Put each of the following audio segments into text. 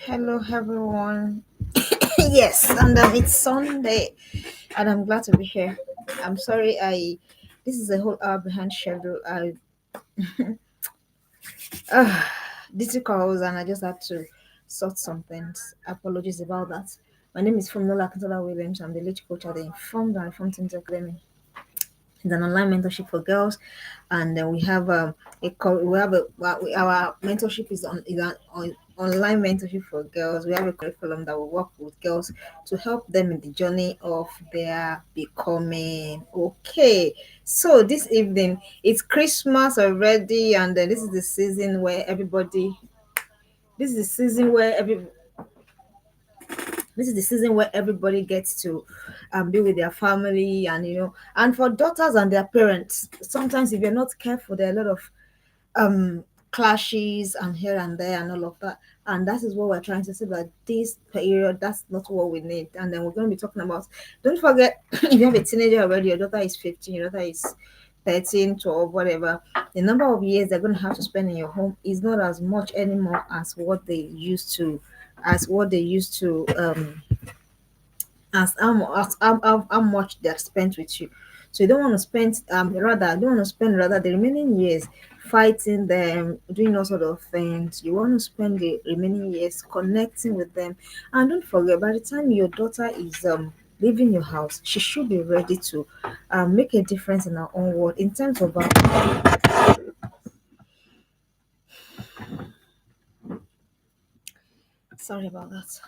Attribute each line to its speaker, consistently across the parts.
Speaker 1: Hello, everyone. Yes, and it's Sunday, and I'm glad to be here. I'm sorry, I this is a whole hour behind schedule. I uh, Dizzy calls, and I just had to sort some things. Apologies about that. My name is Fumnola Akintola Williams. I'm the lead coach at the Informed Teens Academy. It's an online mentorship for girls, and then we have we have our mentorship is on online mentorship for girls. We have a curriculum that will work with girls to help them in the journey of their becoming. Okay, so this evening it's Christmas already, and this is the season where everybody. This is the season where every this is the season where everybody gets to be with their family, and and for daughters and their parents, sometimes if you're not careful, there are a lot of clashes and here and there and all of that. And that is what we're trying to say, that this period, that's not what we need. And then we're going to be talking about, don't forget, if you have a teenager already, your daughter is 15, your daughter is 13, 12, whatever, the number of years they're going to have to spend in your home is not as much anymore as what they used to as how much they're spent with you. So you don't want to spend rather the remaining years fighting them, doing all sort of things. You want to spend the remaining years connecting with them. And don't forget, by the time your daughter is leaving your house, she should be ready to make a difference in her own world in terms of sorry about that.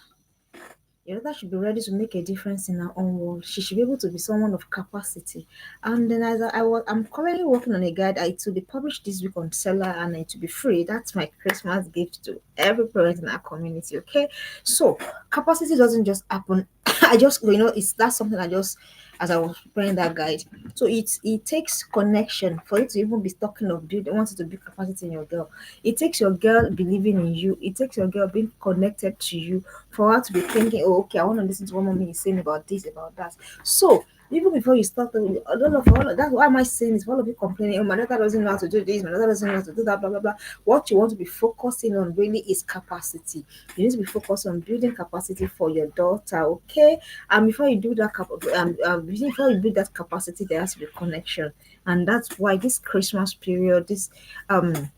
Speaker 1: Your daughter should be ready to make a difference in her own world. She should be able to be someone of capacity. And then I'm currently working on a guide. It will be published this week on Seller, and it will be free. That's my Christmas gift to every parent in our community. Okay, so capacity doesn't just happen. I just it's that's something I just as I was preparing that guide. So it takes connection for you to even be talking of building wanting to build capacity in your girl. It takes your girl believing in you. It takes your girl being connected to you for her to be thinking, oh, okay, I want to listen to what mommy is saying about this, about that. So even before you start, I don't know for all of that. Why am I saying this? All of you complaining, oh, my daughter doesn't know how to do this, my daughter doesn't know how to do that, blah blah blah. What you want to be focusing on really is capacity. You need to be focused on building capacity for your daughter, okay? And before you do that, before you build that capacity, there has to be connection, and that's why this Christmas period, um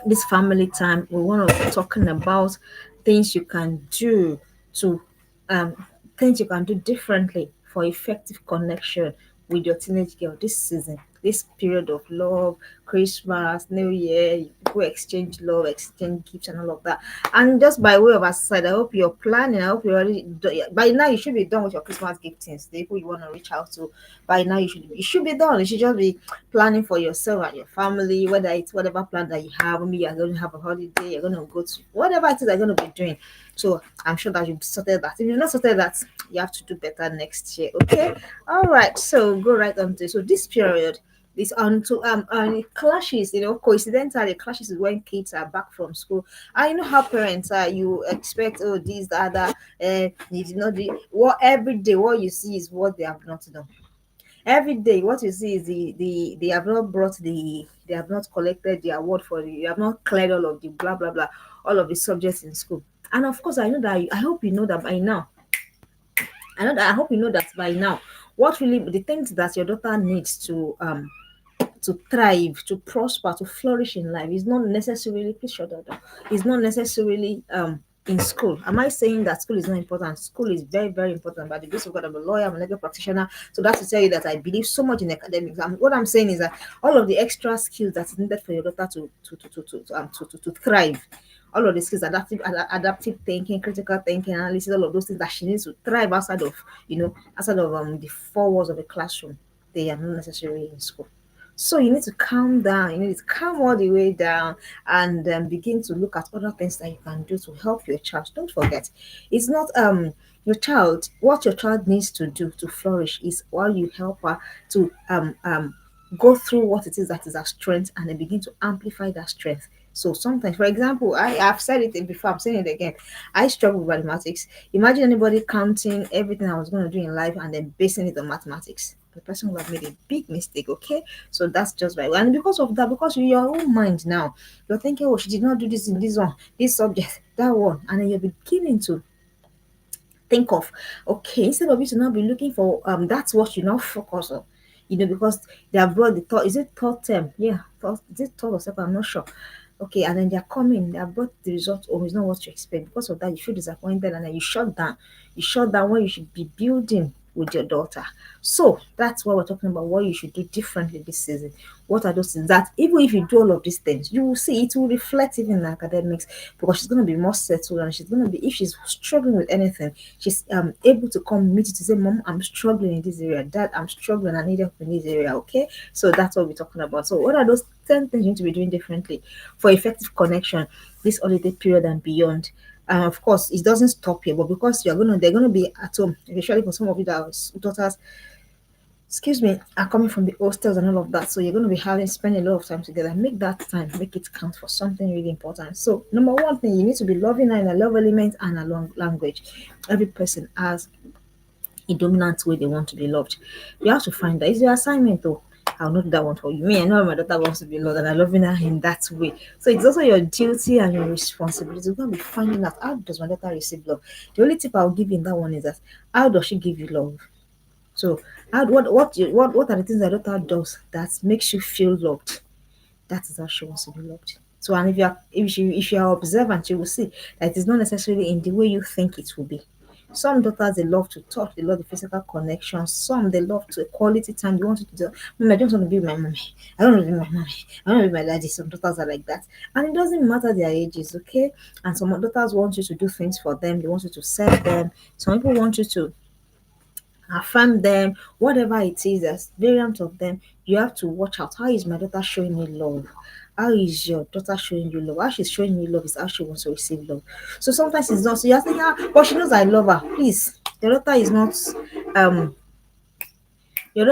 Speaker 1: this family time, we want to be talking about things you can do to um things you can do differently for effective connection with your teenage girl this season, this period of love, Christmas, New Year. People exchange love, exchange gifts, and all of that. And just by way of aside, I hope you're planning. I hope you're already by now. You should be done with your Christmas giftings. The people you want to reach out to by now, you should be done. You should just be planning for yourself and your family, whether it's whatever plan that you have. Maybe you're going to have a holiday, you're going to go to whatever it is you're going to be doing. So I'm sure that you've sorted that. If you've not sorted that, you have to do better next year. Okay. All right. So go right on to so this period. This on to and it clashes, coincidentally it clashes is when kids are back from school. I know how parents are. You expect, oh, this, that, that, you did not do what every day. What you see is what they have not done. Every day, what you see is they have not they have not collected the award for the, they have not cleared all of the blah blah blah, all of the subjects in school. And of course, I know that I hope you know that by now. I hope you know that by now. What really the things that your daughter needs to thrive, to prosper, to flourish in life is not necessarily, please shut that down. It's not necessarily in school. Am I saying that school is not important? School is very, very important. By the grace of God, I'm a lawyer, I'm a legal practitioner. So that's to tell you that I believe so much in academics. And what I'm saying is that all of the extra skills that's needed for your daughter to thrive, all of the skills, adaptive thinking, critical thinking, analysis, all of those things that she needs to thrive outside of the four walls of a classroom, they are not necessarily in school. So you need to calm down. You need to calm all the way down and begin to look at other things that you can do to help your child. Don't forget, it's not your child. What your child needs to do to flourish is while you help her to go through what it is that is her strength, and then begin to amplify that strength. So sometimes, for example, I have said it before, I'm saying it again. I struggle with mathematics. Imagine anybody counting everything I was going to do in life and then basing it on mathematics. the person will have made a big mistake. Okay, so that's just right. And because of that, because in your own mind now, you're thinking, oh, she did not do this in this one, this subject, that one, and then you're beginning to think of, okay, instead of you to now be looking for that's what you now focus on, because they have brought the thought, is it third term, yeah, third, is it third or second, I'm not sure. Okay, and then they're coming, they have brought the result, oh, it's not what you expect. Because of that, you feel disappointed, and then you shut down when you should be building with your daughter. So that's why we're talking about what you should do differently this season. What are those things that, even if you do all of these things, you will see it will reflect even in academics, because she's going to be more settled, and she's going to be, if she's struggling with anything, she's able to come meet you to say, Mom, I'm struggling in this area. Dad, I'm struggling. I need help in this area. Okay. So that's what we're talking about. So what are those 10 things you need to be doing differently for effective connection this holiday period and beyond? Of course, it doesn't stop here, but because they're gonna be at home, especially for some of you that are daughters, excuse me, are coming from the hostels and all of that. So you're going to be spending a lot of time together. Make that time, make it count for something really important. So number one thing, you need to be loving her in a love element and a long language. Every person has a dominant way they want to be loved. You have to find that. It's your assignment though. I'll not do that one for you. Me, I know my daughter wants to be loved, and I'm loving her in that way. So it's also your duty and your responsibility. You're going to be finding out, how does my daughter receive love. The only tip I'll give you in that one is that, how does she give you love? So, what are the things that daughter does that makes you feel loved? That is how she wants to be loved. So, and if you are observant, you will see that it's not necessarily in the way you think it will be. Some daughters, they love to talk, they love the physical connection. Some, they love to quality time. They want to do, Mom, I don't want to be with my mommy. I don't want to be with my mommy. I want to be with my daddy. Some daughters are like that, and it doesn't matter their ages, okay? And some daughters want you to do things for them. They want you to serve them. Some people want you to affirm them, whatever it is, as variant of them. You have to watch out. How is my daughter showing me love? How is your daughter showing you love? How she's showing me love is how she wants to receive love. So sometimes it's not. So you're thinking, but she knows I love her. Please, your daughter is not um she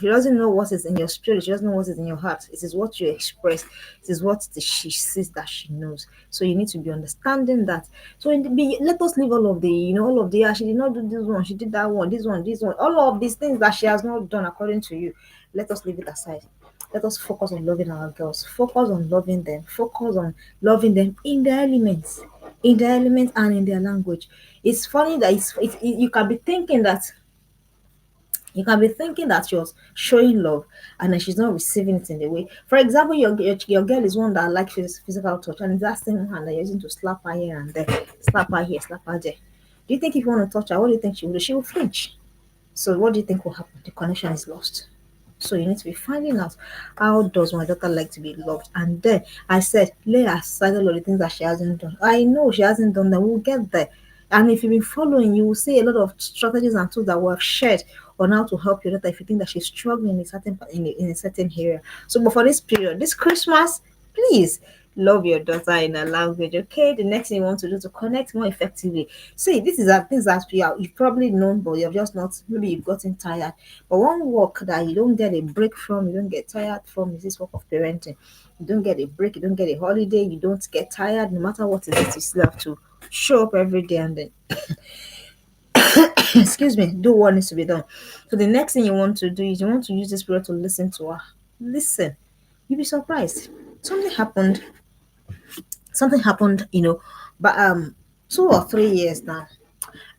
Speaker 1: doesn't know what is in your spirit, she doesn't know what is in your heart. It is what you express, it is what she sees that she knows. So you need to be understanding that. So let us leave all of the, she did not do this one, she did that one, this one, all of these things that she has not done according to you. Let us leave it aside. Let us focus on loving our girls. Focus on loving them. Focus on loving them in their elements and in their language. It's funny that you can be thinking that you're showing love, and then she's not receiving it in the way. For example, your girl is one that likes physical touch, and it's that same hand that you're using to slap her here and there, slap her here, slap her there. Do you think if you want to touch her, what do you think she will do? She will flinch. So what do you think will happen? The connection is lost. So you need to be finding out, how does my daughter like to be loved? And then I said, lay aside all of the things that she hasn't done. I know she hasn't done them. We'll get there. And if you've been following, you will see a lot of strategies and tools that we have shared on how to help your daughter if you think that she's struggling in a certain area. So, but for this period, this Christmas, please love your daughter in a language. Okay, the next thing you want to do to connect more effectively. See, this is a things that you've probably known, but you've just not, maybe you've gotten tired. But one work that you don't get a break from, you don't get tired from, is this work of parenting. You don't get a break, you don't get a holiday, you don't get tired. No matter what it is, you still have to show up every day, and then excuse me, do what needs to be done. So the next thing you want to do is, you want to use this period to listen to her. Listen. You'll be surprised. Something happened. Something happened, but 2 or 3 years now.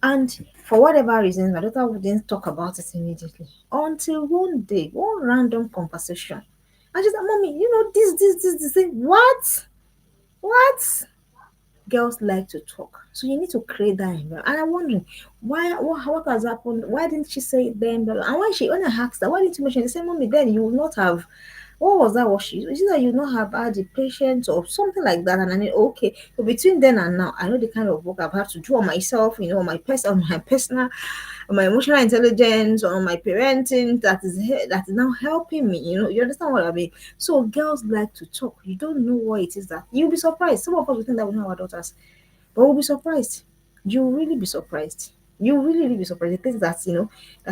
Speaker 1: And for whatever reason, my daughter didn't talk about it immediately, until one day, one random conversation. I just said, Mommy, this thing. What? Girls like to talk. So you need to create that environment. And I'm wondering, what has happened? Why didn't she say it then? And when I asked her, why didn't you mention it? She said, Mommy, then you would not have, what was that? Was she? Is it that you not have had the patience or something like that? And I mean, okay. So between then and now, I know the kind of work I've had to do on myself, on my personal, on my emotional intelligence, on my parenting, that is now helping me. You understand what I mean? So girls like to talk. You don't know what it is that you'll be surprised. Some of us will think that we know our daughters, but we'll be surprised. You'll really be surprised. You really, really be surprised. The things that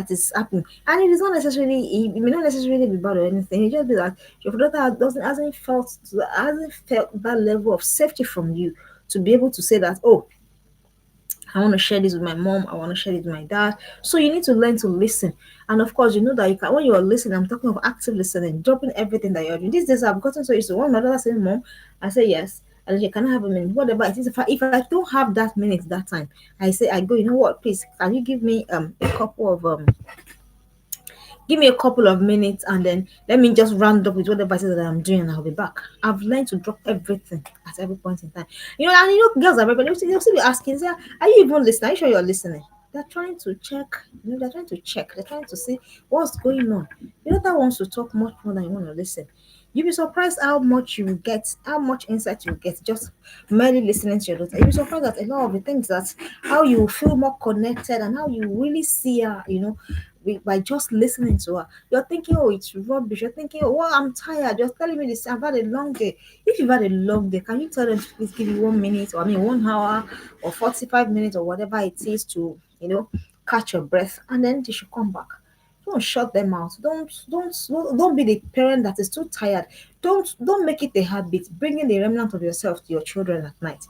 Speaker 1: is happening, and it is not necessarily. It may not necessarily be bad or anything. It just be that your daughter hasn't felt that level of safety from you to be able to say that. Oh, I want to share this with my mom. I want to share it with my dad. So you need to learn to listen. And of course, you know that you can when you're listening, I'm talking of active listening, dropping everything that you're doing. These days I've gotten so used to one another saying, Mom, I say yes. And then, can I have a minute? Whatever it is, if I don't have that minute that time, I go, you know what, please, can you give me a couple of minutes and then let me just round up with whatever it is that I'm doing and I'll be back. I've learned to drop everything at every point in time. And girls are very, they'll still be asking, say, are you even listening? Are you sure you're listening? They're trying to check, they're trying to check, they're trying to see what's going on. The other wants to talk much more than you want to listen. You'll be surprised how much you get, how much insight you get just merely listening to your daughter. You'll be surprised that a lot of the things that how you feel more connected and how you really see her, by just listening to her. You're thinking, oh, it's rubbish. You're thinking, oh, well, I'm tired. You're telling me this. I've had a long day. If you've had a long day, can you tell them to please give you 1 minute, or 1 hour, or 45 minutes, or whatever it is to, catch your breath, and then they should come back. Don't shut them out. Don't be the parent that is too tired. Don't make it a habit, bringing the remnant of yourself to your children at night.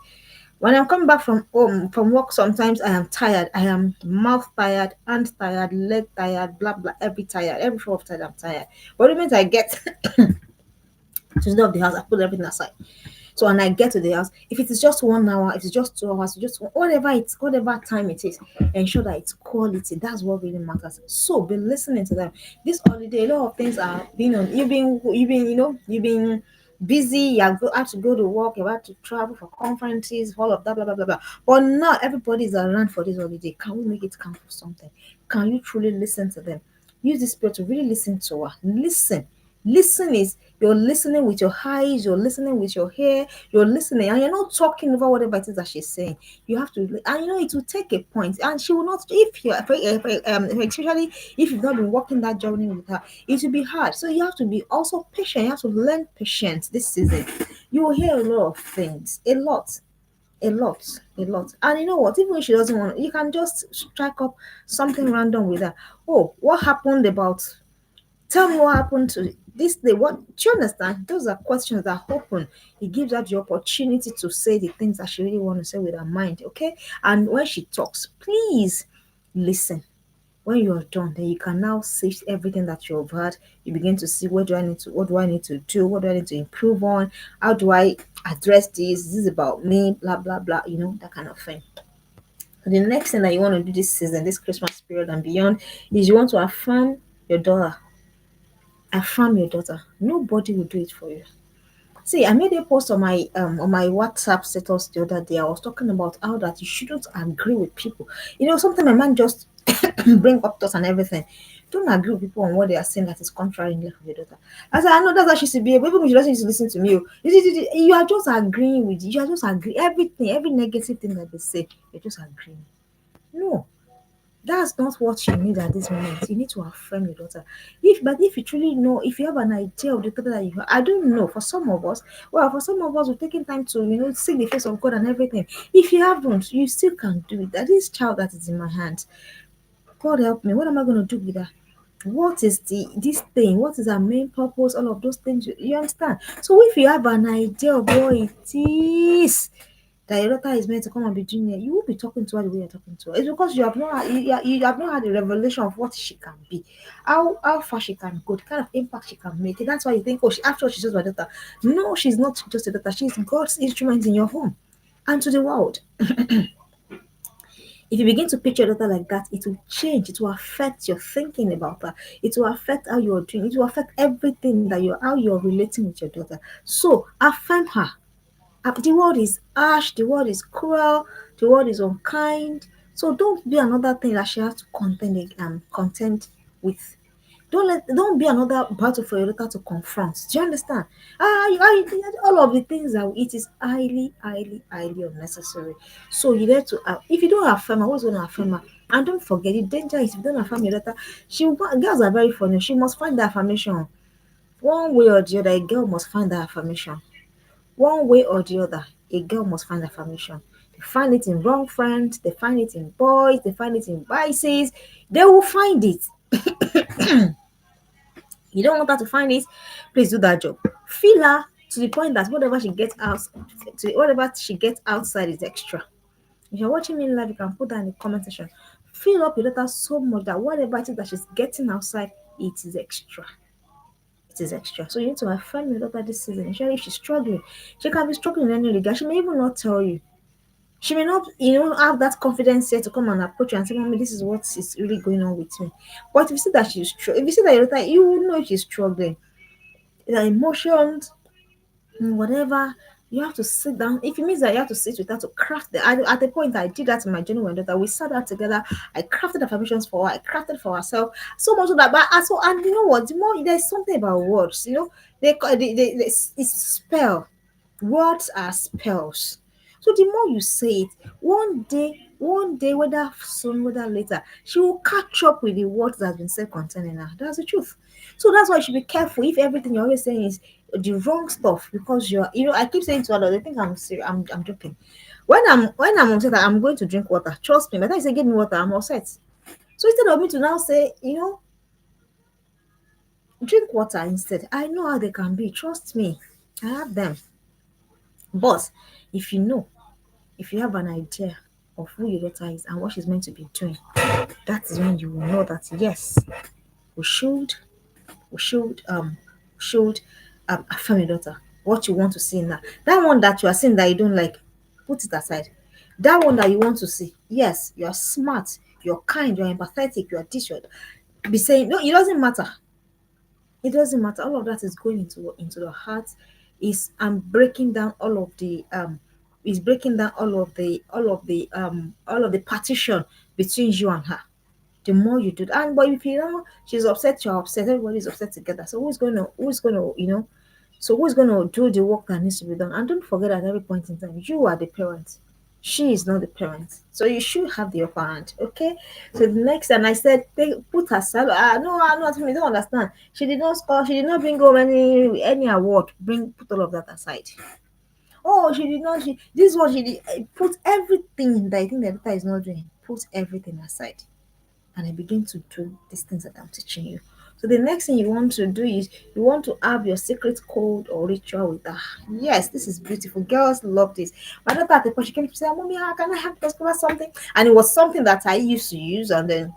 Speaker 1: When I'm coming back from home from work, sometimes I am tired. I am mouth tired, hand tired, leg tired, blah blah, every tired, every form of tired, I'm tired. But the moment I get to the door of the house, I put everything aside. So when I get to the house, if it is just 1 hour, if it's just 2 hours, just whatever time it is, ensure that it's quality. That's what really matters. So be listening to them. This holiday, a lot of things are being on. You've been busy. Have to go to work. You have to travel for conferences, all of that, blah blah blah blah. But not everybody is around for this holiday. Can we make it count for something? Can you truly listen to them? Use the spirit to really listen to her. Listen is you're listening with your eyes, you're listening with your hair, you're listening, and you're not talking over whatever it is that she's saying. You have to, and it will take a point, and she will not. If you, especially if you've not been walking that journey with her, it will be hard. So you have to be also patient. You have to learn patience this season. You will hear a lot of things, a lot. And you know what? Even if she doesn't want, you can just strike up something random with her. Oh, what happened about Tell me what happened to this day. What do you understand? Those are questions that open. It gives her the opportunity to say the things that she really wants to say with her mind. Okay. And when she talks, please listen. When you're done, then you can now see everything that you've heard. You begin to see what do I need to do, what do I need to improve on, how do I address this? This is about me, blah blah blah, that kind of thing. The next thing that you want to do this season, this Christmas period and beyond, is you want to affirm your daughter. Affirm your daughter. Nobody will do it for you. See, I made a post on my WhatsApp status the other day. I was talking about how that you shouldn't agree with people. Sometimes my man just bring up thoughts and everything. Don't agree with people on what they are saying that is contrary in life of your daughter. I said, I know that's how she should be. Maybe she doesn't need to listen to me. You are just agreeing with you. You are just agreeing everything, every negative thing that they say. You're just agreeing. No, that's not what you need at this moment. You need to affirm your daughter. If you truly know, if you have an idea of the daughter that you have, I don't know. For some of us, we're taking time to see the face of God and everything. If you haven't, you still can do it. That is child that is in my hands. God help me. What am I going to do with her? What is this thing? What is our main purpose? All of those things. You understand? So if you have an idea of what it is that your daughter is meant to come and be doing it, you won't be talking to her the way you're talking to her. It's because you have not had a revelation of what she can be, how far she can go, the kind of impact she can make. That's why you think, oh, after all, she's just my daughter. No, she's not just a daughter. She's God's instrument in your home and to the world. If you begin to picture your daughter like that, it will change. It will affect your thinking about her. It will affect how you're doing. It will affect everything how you're relating with your daughter. So affirm her. The world is harsh, the world is cruel, the world is unkind. So don't be another thing that she has to contend with. Don't be another battle for your daughter to confront. Do you understand? All of the things that it is highly, highly, highly unnecessary. So you need to if you don't affirm her, what's gonna affirm her? And don't forget the danger is if you don't affirm your daughter, girls are very funny. She must find the affirmation. One way or the other, a girl must find that affirmation. One way or the other, a girl must find affirmation. They find it in wrong friends, they find it in boys, they find it in vices. They will find it. You don't want her to find it, please do that job. Feel her to the point that whatever she gets outside is extra. If you're watching me live, you can put that in the comment section. Fill up your daughter so much that whatever it is that she's getting outside, it is extra. It is extra. So you need to affirm your daughter this season. Especially if she's struggling. She can be struggling in any regard. She may even not tell you. She may not, have that confidence yet to come and approach you and say, Mommy, this is what is really going on with me. But if you see that if you see that your daughter, you will know if she's struggling. The emotions, whatever, you have to sit down. If it means that you have to sit with her to craft at the point I did that in my journey with my daughter, we sat down together. I crafted affirmations for her. I crafted for herself so much so that. But also, and you know what? The more there's something about words. It's spell. Words are spells. So the more you say it, one day, whether soon, whether later, she will catch up with the words that have been said concerning her. That's the truth. So that's why you should be careful if everything you're always saying is the wrong stuff because I keep saying to others, they think I'm serious. I'm joking. When I'm upset, I'm going to drink water. Trust me. By the time you say give me water, I'm upset. So instead of me to now say, drink water instead. I know how they can be. Trust me. I have them. But if you know, if you have an idea of who your daughter is and what she's meant to be doing, that is when you will know that yes, we should we should affirm your daughter. What you want to see in her. That one that you are seeing that you don't like, put it aside. That one that you want to see, yes, you're smart, you're kind, you're empathetic, you're this, you're be saying no, it doesn't matter. It doesn't matter. All of that is going into the heart. Is breaking down all of the is breaking down all of the partition between you and her. The more you do that, and but if you know she's upset, you're upset, everybody's upset together. So who's gonna do the work that needs to be done? And don't forget at every point in time, you are the parent. She is not the parent. So you should have the upper hand. Okay. So the next and I said put herself no, I'm not you don't understand. She did not score, she did not bring home any award. Put all of that aside. Oh, she did not. This is what she did. Put everything that I think the editor is not doing. Put everything aside, and I begin to do these things that I'm teaching you. So the next thing you want to do is you want to have your secret code or ritual with her. Yes, this is beautiful. Girls love this. My daughter at the point she came to say, "Mommy, how can I have to discover something?" And it was something that I used to use, and then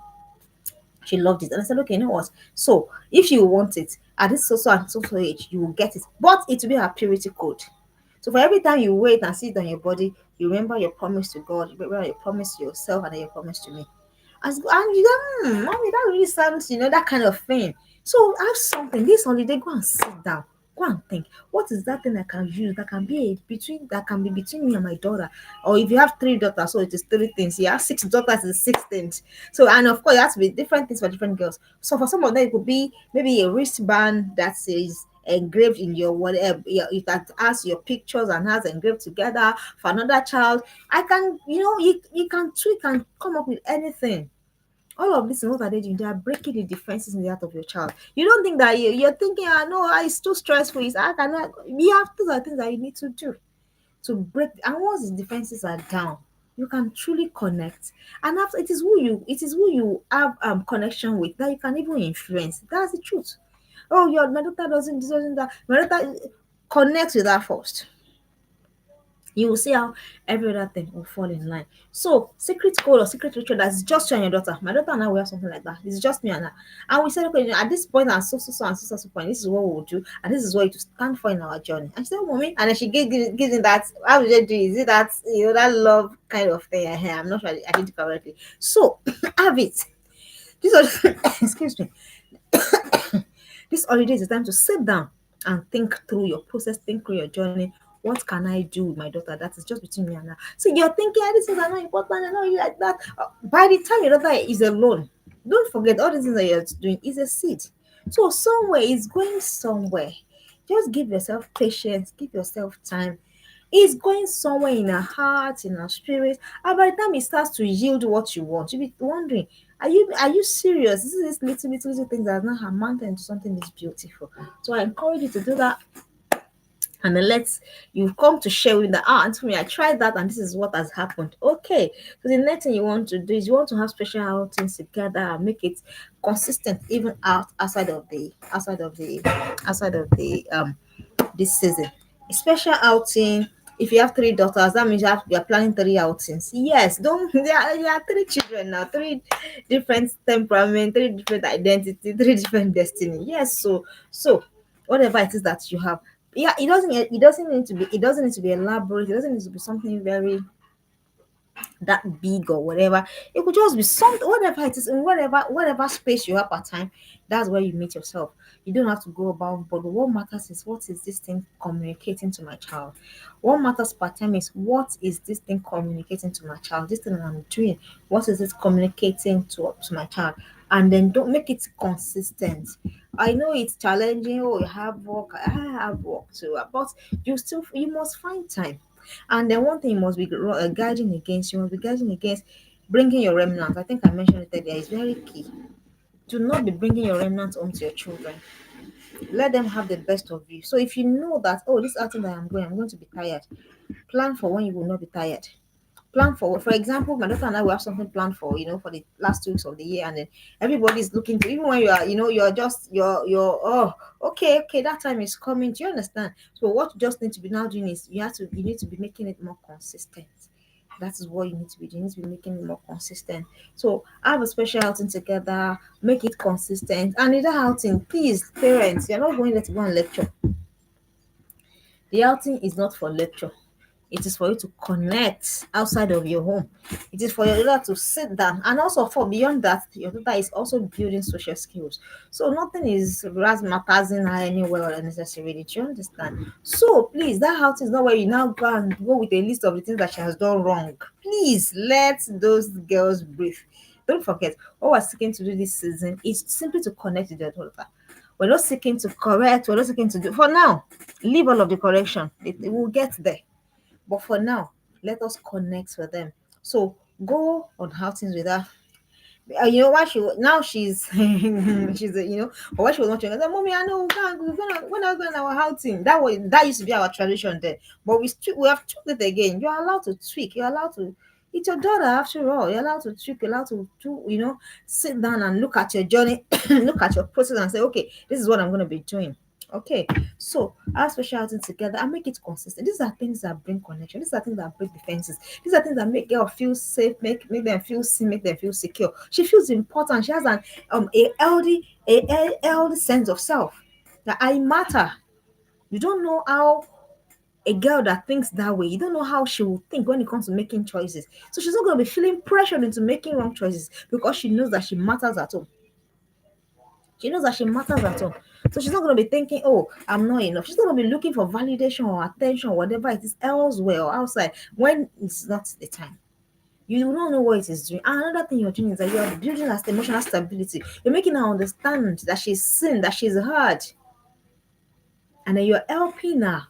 Speaker 1: she loved it. And I said, okay, you know what? So if you want it at this so and so age, you will get it. But it will be a purity code. So for every time you wait and see it on your body, you remember your promise to God, you remember your promise to yourself, and then your promise to me. And you go, mommy, that really sounds, that kind of thing. So have something. This holiday, go and sit down. Go and think. What is that thing I can use that can be between me and my daughter? Or if you have 3 daughters, so it is 3 things. You have 6 daughters, it's 6 things. So and of course, it has to be different things for different girls. So for some of them, it could be maybe a wristband that says engraved in your whatever that has your pictures and has engraved together. For another child, I can you can tweak and come up with anything. All of this is what are they doing? They are breaking the defenses in the heart of your child. You don't think that you're thinking, no, it's too stressful. It's I cannot. You have those are things that you need to do to break. And once the defenses are down, you can truly connect. And after it is who you have connection with that you can even influence. That's the truth. Oh, your my daughter doesn't that. My daughter connects with that first. You will see how every other thing will fall in line. So, secret code or secret ritual that's just you and your daughter. My daughter and I will have something like that. It's just me and her. And we said, okay, at this point and so and so point, this is what we will do, and this is what it will stand for in our journey. And she said, Mommy, and then she gives me that. How would you do? Is it that that love kind of thing? I'm not sure I did it correctly. So have it. This was excuse me. This holiday is a time to sit down and think through your process, think through your journey. What can I do with my daughter? That is just between me and her. So you're thinking, these things are not important, and all you like that. By the time your daughter is alone, don't forget all the things that you're doing is a seed. So somewhere it's going somewhere. Just give yourself patience, give yourself time. It's going somewhere in her heart, in her spirit. And by the time it starts to yield what you want, you'll be wondering, are you serious? This is this little things that are not amounted into something that's beautiful. So I encourage you to do that. And then you've come to share with the aunt me. I tried that and this is what has happened. Okay. So the next thing you want to do is you want to have special outings together and make it consistent even outside of the this season. A special outing If you have three daughters, that means you're planning three outings. Yes, don't there are three children now, three different temperament, three different identity, three different destiny. Yes, so whatever it is that you have, yeah, it doesn't need to be elaborate, it doesn't need to be something very that big or whatever. It could just be something, whatever it is, in whatever space you have at time. That's where you meet yourself. You don't have to go about, but what matters is what is this thing communicating to my child. What matters part time is what is this thing communicating to my child. This thing that I'm doing, what is it communicating to my child? And then don't make it consistent. I know it's challenging. Oh, you have work. I have work too, but you must find time. And then one thing you must be guarding against, you must be guarding against bringing your remnants. I think I mentioned it earlier. It's very key. Do not be bringing your remnants home to your children. Let them have the best of you. So if you know that, oh, this outing that I'm going to be tired, plan for when you will not be tired. Plan for example, my daughter and I will have something planned for, for the last 2 weeks of the year, and then everybody's looking to, even when you are, you're just you're oh, okay, that time is coming. Do you understand? So what you just need to be now doing is you need to be making it more consistent. That is what you need to be doing. You need to be making it more consistent. So have a special outing together, make it consistent. And in that outing, please, parents, you're not going there to go and lecture. The outing is not for lecture. It is for you to connect outside of your home. It is for your daughter to sit down. And also for beyond that, your daughter is also building social skills. So nothing is razzmatazing her anywhere unnecessarily. Do you understand? So please, that house is not where you now go and go with a list of the things that she has done wrong. Please let those girls breathe. Don't forget, what we're seeking to do this season is simply to connect with your daughter. We're not seeking to correct, we're not seeking to do for now. Leave all of the correction. It will get there. But for now, let us connect with them. So go on outings with her. Why now she's she's but why she was not doing that, mommy, I know we're gonna go on our outing. That used to be our tradition then. But we have tweaked it again. You're allowed to tweak, you're allowed to, it's your daughter after all. You're allowed to tweak, you're allowed to do, sit down and look at your journey, look at your process and say, okay, this is what I'm gonna be doing. Okay, so our special outing together and make it consistent. These are things that bring connection. These are things that break defenses. These are things that make girl feel safe, make them feel seen, make them feel secure. She feels important. She has an healthy sense of self that I matter. You don't know how a girl that thinks that way, you don't know how she will think when it comes to making choices. So she's not going to be feeling pressured into making wrong choices because she knows that she matters at home. She knows that she matters at all. So she's not going to be thinking, oh, I'm not enough. She's not going to be looking for validation or attention, or whatever it is elsewhere or outside when it's not the time. You don't know what it is doing. And another thing you're doing is that you're building her emotional stability. You're making her understand that she's seen, that she's heard. And then you're helping her.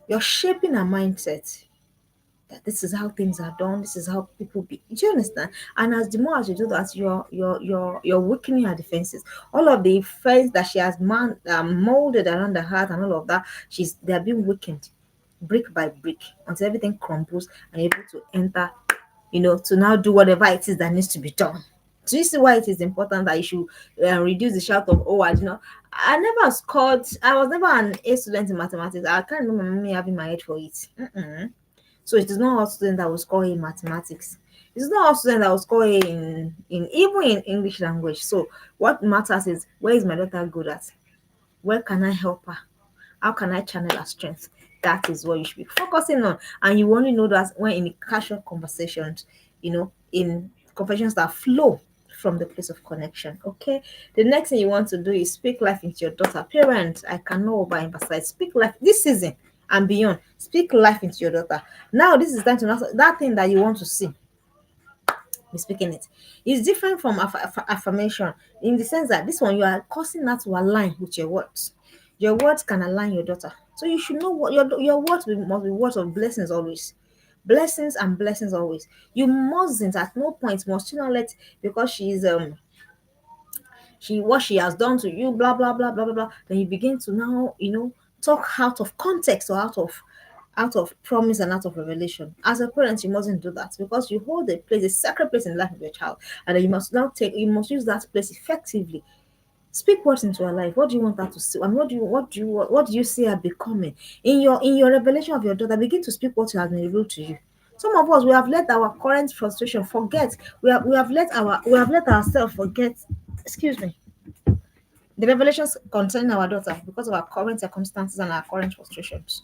Speaker 1: You're shaping her mindset. That this is how things are done. This is how people be. Do you understand? And as the more as you do that, you're weakening her defenses. All of the fence that she has molded around the heart and all of that, they're being weakened, brick by brick, until everything crumbles and you're able to enter. To now do whatever it is that needs to be done. Do you see why it is important that you should reduce the shout of, oh, I never scored. I was never an A student in mathematics. I can't remember my mommy having my head for it. Mm-mm. So it is not all student that will score in mathematics. It's not all student that will score in even in English language. So what matters is, where is my daughter good at? Where can I help her? How can I channel her strength? That is what you should be focusing on. And you only know that when in casual conversations, in conversations that flow from the place of connection. Okay. The next thing you want to do is speak life into your daughter. Parents, I cannot overemphasize. Speak life this season and beyond. Speak life into your daughter. Now this is time to know that thing that you want to see. Be speaking it. It's different from affirmation in the sense that this one you are causing that to align with your words. Your words can align your daughter. So you should know what your words must be words of blessings always. Blessings and blessings always. You mustn't at no point must you not let, because she's what she has done to you, blah blah blah blah blah blah. Then you begin to now, talk out of context or out of promise and out of revelation. As a parent, you mustn't do that, because you hold a sacred place in the life of your child, and then you must use that place effectively. Speak words into her life. What do you want her to see? And what do you see her becoming? In your revelation of your daughter, begin to speak what has been revealed to you. Some of us, we have let our current frustration forget. We have let ourselves forget, excuse me, the revelations concerning our daughter because of our current circumstances and our current frustrations.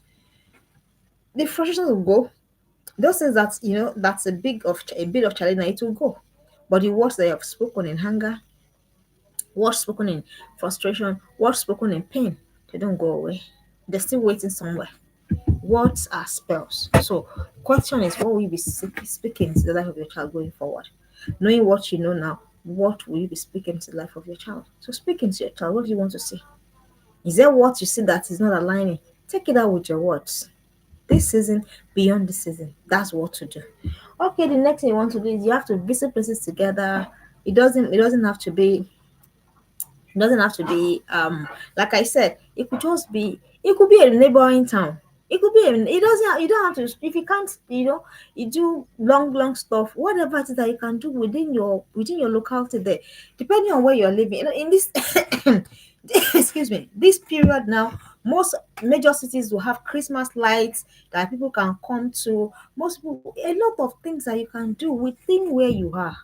Speaker 1: The frustrations will go. Those things that that's a bit of challenge, it will go. But the words that you have spoken in anger, words spoken in frustration, words spoken in pain, they don't go away. They're still waiting somewhere. Words are spells. So, question is, what will you be speaking to the life of your child going forward? Knowing what you know now, what will you be speaking to the life of your child? So, speaking to your child, what do you want to see? Is there what you see that is not aligning? Take it out with your words. This season, beyond this season, that's what to do. Okay, the next thing you want to do is you have to visit places together. It doesn't have to be like I said, it could be a neighboring town. You don't have to, if you can't, you do long stuff, whatever it is that you can do within your locality there, depending on where you're living. In this excuse me, this period now, most major cities will have Christmas lights that people can come to. Most people, a lot of things that you can do within where you are.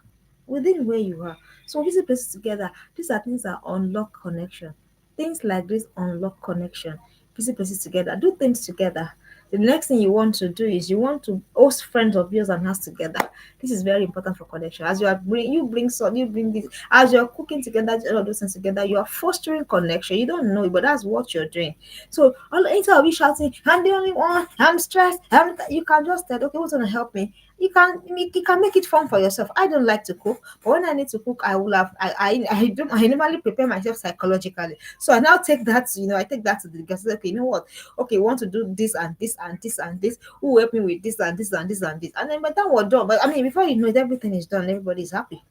Speaker 1: So visit places together. These are things that unlock connection. Things like this unlock connection. Visit places together. Do things together. The next thing you want to do is you want to host friends of yours and us together. This is very important for connection. As you bring some, you bring this. As you're cooking together, all of those things together, you are fostering connection. You don't know it, but that's what you're doing. So all instead of you shouting, "I'm the only one. I'm stressed," you can just tell, "Okay, what's gonna help me?" You can make it fun for yourself. I don't like to cook, but when I need to cook, I will have I normally prepare myself psychologically. So I now take that, I take that to the guys. Okay, you know what? Okay, we want to do this and this and this and this. Who will help me with this and this and this and this? And then by the time we're done, but I mean, before you know it, everything is done. Everybody's happy.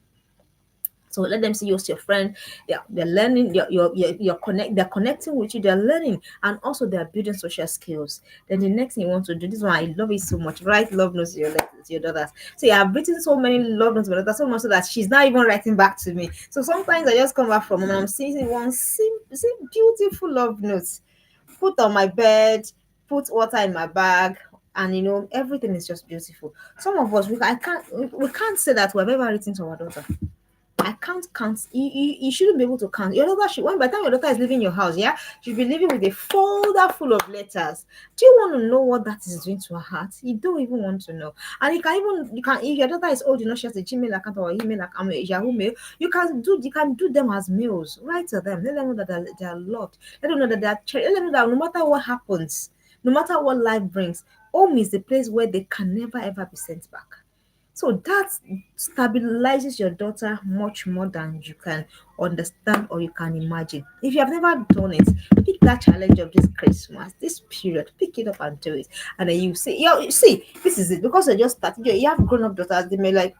Speaker 1: So let them see you as your friend. They're learning. They're connecting with you. They're learning, and also they're building social skills. Then the next thing you want to do, this one I love it so much. Write love notes to your daughters. So yeah, I've written so many love notes to my daughter, so much so that she's not even writing back to me. So sometimes I just come back from and I'm seeing one beautiful love notes put on my bed, put water in my bag, and everything is just beautiful. Some of us we can't say that we've ever written to our daughter. I can't count. You shouldn't be able to count. Your daughter should, when by the time your daughter is leaving your house, yeah, she'll be living with a folder full of letters. Do you want to know what that is doing to her heart? You don't even want to know. And if your daughter is old enough, she has a Gmail account or email account, a Yahoo mail, you can do them as mails. Write to them. Let them know that they are loved. Let them know that they are cherished. Let them know that no matter what happens, no matter what life brings, home is the place where they can never ever be sent back. So that stabilizes your daughter much more than you can understand or you can imagine. If you have never done it, pick that challenge of this Christmas, this period, pick it up and do it. And then you see, you see, this is it. Because you're just starting, you have grown up daughters, they may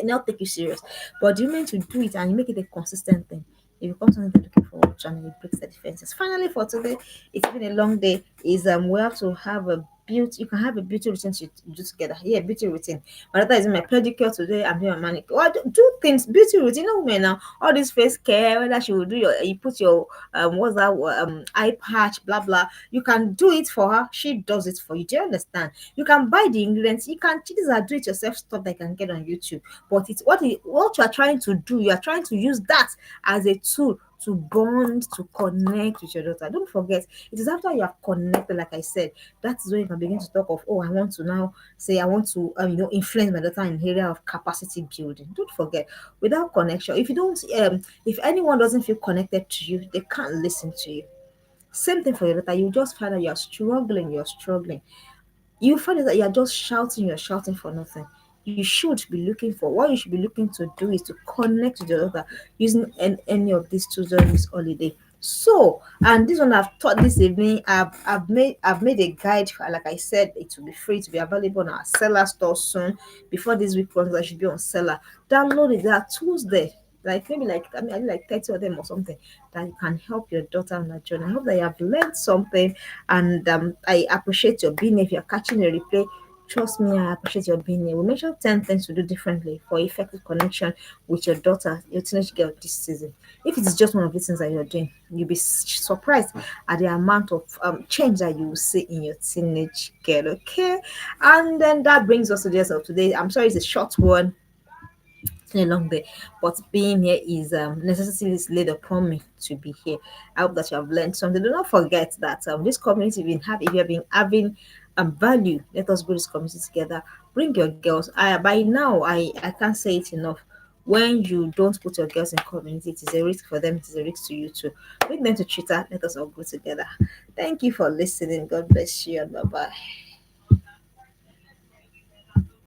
Speaker 1: not take you serious, but you mean to do it and you make it a consistent thing. It becomes something they're looking forward to and it breaks the defenses. Finally, for today, it's been a long day. Is we have to have a beauty. You can have a beauty routine to do together. Yeah, beauty routine. My daughter is in my pedicure today. I'm doing my manicure. Well, do things beauty routine. You know, women now all this face care. Whether she will do you put your what's that eye patch, blah blah. You can do it for her. She does it for you. Do you understand? You can buy the ingredients. You can. These are do it yourself stuff that you can get on YouTube, but it's what you are trying to do. You are trying to use that as a tool to bond, to connect with your daughter. Don't forget, it is after you have connected, like I said, that is when you can begin to talk of, oh, I want to now say, I want to, influence my daughter in the area of capacity building. Don't forget, without connection, if anyone doesn't feel connected to you, they can't listen to you. Same thing for your daughter. You just find that you're struggling. You find that you're shouting for nothing. You should be looking for what you should be looking to do is to connect with your daughter using any of these tools during this holiday. So, and this one I've taught this evening, I've made a guide. Like I said, it will be free to be available on our seller store soon. Before this week runs, I should be on seller. Download it. There are tools there. Like maybe I mean like 30 of them or something that can help your daughter on that journey. I hope that you have learned something and I appreciate your being. If you're catching a replay, Trust me, I appreciate your being here. We mentioned 10 things to do differently for effective connection with your daughter, your teenage girl this season. If it is just one of these things that you're doing, you'll be surprised at the amount of change that you will see in your teenage girl, okay? And then that brings us to the end of today. I'm sorry it's a short one, a long day, but being here is necessity is laid upon me to be here. I hope that you have learned something. Do not forget that this community we have, if you have been having value, let us grow this community together. Bring your girls. By now I can't say it enough. When you don't put your girls in community, it is a risk for them, it is a risk to you too. Bring them to Twitter, let us all grow together. Thank you for listening. God bless you and bye bye.